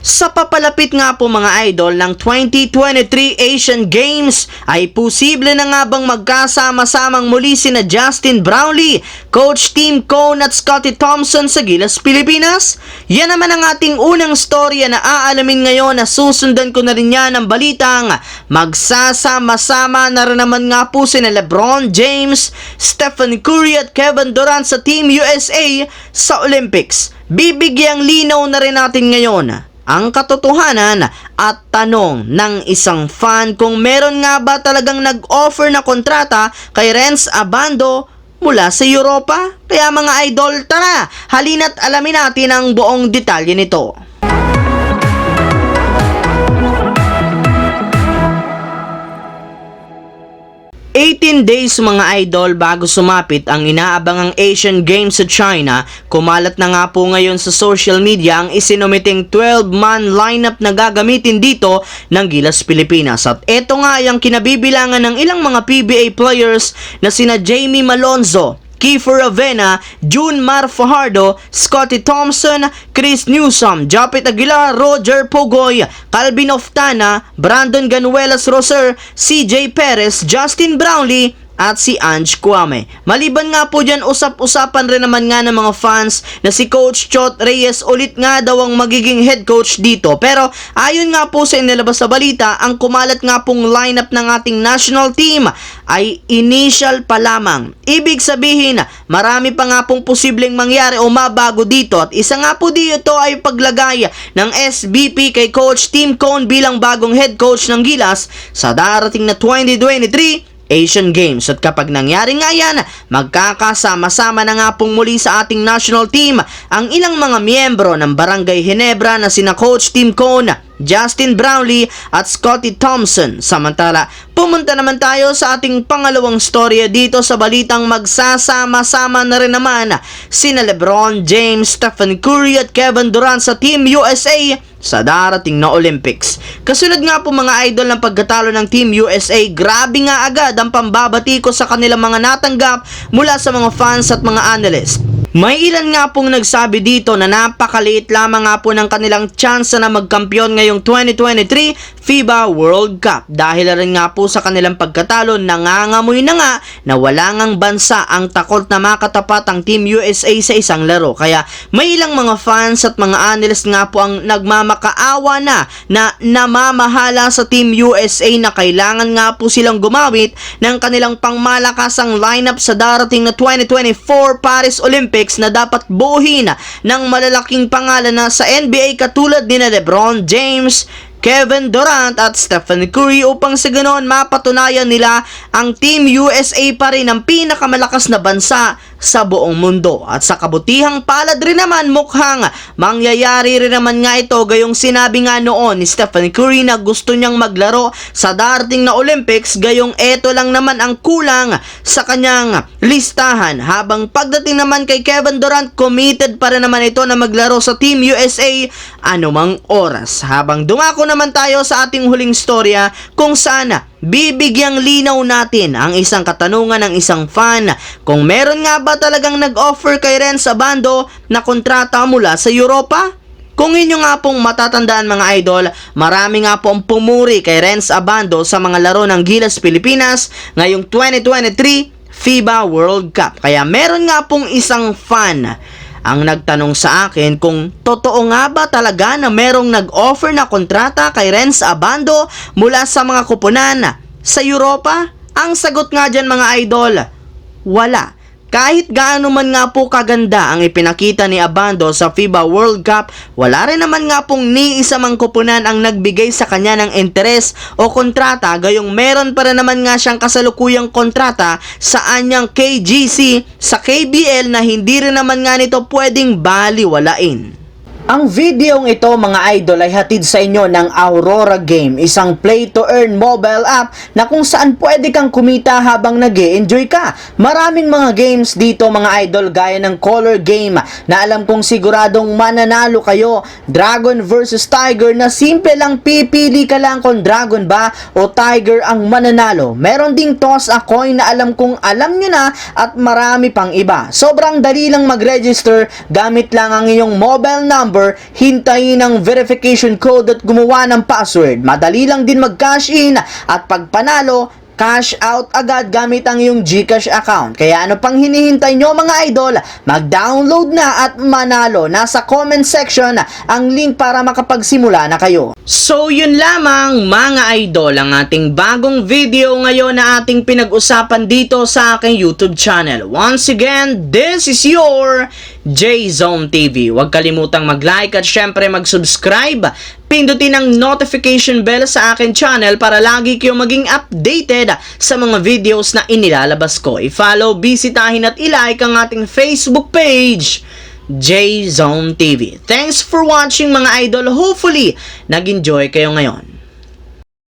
Sa papalapit nga po mga idol ng 2023 Asian Games ay posible na nga bang magkasama-samang muli sina Justin Brownlee, Coach Tim Cone at Scottie Thompson sa Gilas, Pilipinas? Yan naman ang ating unang storya na aalamin ngayon na susundan ko na rin yan ng balitang magsasama-sama na rin naman nga po sina LeBron James, Stephen Curry at Kevin Durant sa Team USA sa Olympics. Bibigyang linaw na rin natin ngayon ang katotohanan at tanong ng isang fan kung meron nga ba talagang nag-offer na kontrata kay Renz Abando mula sa Europa. Kaya mga idol, tara, halina't alamin natin ang buong detalye nito. 18 days mga idol bago sumapit ang inaabangang Asian Games sa China, kumalat na nga po ngayon sa social media ang isinumiting 12-man lineup na gagamitin dito ng Gilas, Pilipinas. At eto nga yung kinabibilangan ng ilang mga PBA players na sina Jamie Malonzo, Kiefer Avena, Junmar Fajardo, Scottie Thompson, Chris Newsome, Japet Aguilar, Roger Pogoy, Calvin Oftana, Brandon Ganuelas Roser, CJ Perez, Justin Brownlee, at si Ange Kwame. Maliban nga po dyan, usap-usapan rin naman nga ng mga fans na si Coach Chot Reyes ulit nga daw ang magiging head coach dito. Pero ayon nga po sa inilabas sa balita, ang kumalat nga pong lineup ng ating national team ay initial pa lamang. Ibig sabihin, marami pa nga pong posibleng mangyari o mabago dito. At isa nga po dito ay paglagay ng SBP kay Coach Tim Cone bilang bagong head coach ng Gilas sa darating na 2023 Asian Games. At kapag nangyari nga yan, magkakasama-sama na nga pong muli sa ating national team ang ilang mga miyembro ng Barangay Ginebra na sina Coach Tim Cone, Justin Brownlee at Scottie Thompson. Samantala, pumunta naman tayo sa ating pangalawang storya dito sa balitang magsasama-sama na rin naman sina LeBron James, Stephen Curry at Kevin Durant sa Team USA sa darating na Olympics. Kasunod nga po mga idol ng pagkatalo ng Team USA, grabe nga agad ang pambabati ko sa kanilang mga natanggap mula sa mga fans at mga analyst. May ilan nga pong nagsabi dito na napakaliit lamang nga po ng kanilang chance na magkampiyon ngayong 2023 FIBA World Cup. Dahil rin nga po sa kanilang pagkatalo, nangangamoy na nga na wala ngang bansa ang takot na makatapat ang Team USA sa isang laro. Kaya may ilang mga fans at mga analyst nga po ang nagmamakaawa na namamahala sa Team USA na kailangan nga po silang gumamit ng kanilang pangmalakasang lineup sa darating na 2024 Paris Olympics na dapat buuhin ng malalaking pangalan na sa NBA katulad ni LeBron James, Kevin Durant at Stephen Curry upang sa ganoon mapatunayan nila ang Team USA pa rin ang pinakamalakas na bansa sa buong mundo. At sa kabutihang palad rin naman, mukhang mangyayari rin naman nga ito, gayong sinabi nga noon ni Stephen Curry na gusto niyang maglaro sa darating na Olympics, gayong eto lang naman ang kulang sa kanyang listahan. Habang pagdating naman kay Kevin Durant, committed pa rin naman ito na maglaro sa Team USA anumang oras. Habang dumako naman tayo sa ating huling storya kung saan bibigyang linaw natin ang isang katanungan ng isang fan kung meron nga ba talagang nag-offer kay Renz Abando na kontrata mula sa Europa. Kung inyo nga pong matatandaan mga idol, marami nga pong pumuri kay Renz Abando sa mga laro ng Gilas, Pilipinas ngayong 2023 FIBA World Cup. Kaya meron nga pong isang fan ang nagtanong sa akin kung totoo nga ba talaga na merong nag-offer na kontrata kay Renz Abando mula sa mga kupunan sa Europa. Ang sagot nga dyan mga idol, wala. Kahit gaano man nga po kaganda ang ipinakita ni Abando sa FIBA World Cup, wala rin naman nga pong ni isa mang kupunan ang nagbigay sa kanya ng interes o kontrata, gayong meron pa rin naman nga siyang kasalukuyang kontrata sa anyang KGC sa KBL na hindi rin naman nga nito pwedeng baliwalain. Ang videong ito mga idol ay hatid sa inyo ng Aurora Game, isang play-to-earn mobile app na kung saan pwede kang kumita habang nag-e-enjoy ka. Maraming mga games dito mga idol gaya ng Color Game na alam kong siguradong mananalo kayo, Dragon vs Tiger na simple lang pipili ka lang kung Dragon ba o Tiger ang mananalo. Meron ding Toss a Coin na alam kong alam nyo na at marami pang iba. Sobrang dali lang mag-register gamit lang ang iyong mobile number number, hintayin ang verification code at gumawa ng password. Madali lang din mag-cash in at pag panalo, cash out agad gamit ang iyong GCash account. Kaya ano pang hinihintay nyo mga idol? Mag-download na at manalo. Nasa comment section ang link para makapagsimula na kayo. So yun lamang mga idol ang ating bagong video ngayon na ating pinag-usapan dito sa aking YouTube channel. Once again, this is your J-Zone TV. Huwag kalimutang mag-like at syempre mag-subscribe. Pindutin ang notification bell sa akin channel para lagi kayong maging updated sa mga videos na inilalabas ko. I-follow, bisitahin at i-like ang ating Facebook page, J-Zone TV. Thanks for watching mga idol. Hopefully, nag-enjoy kayo ngayon.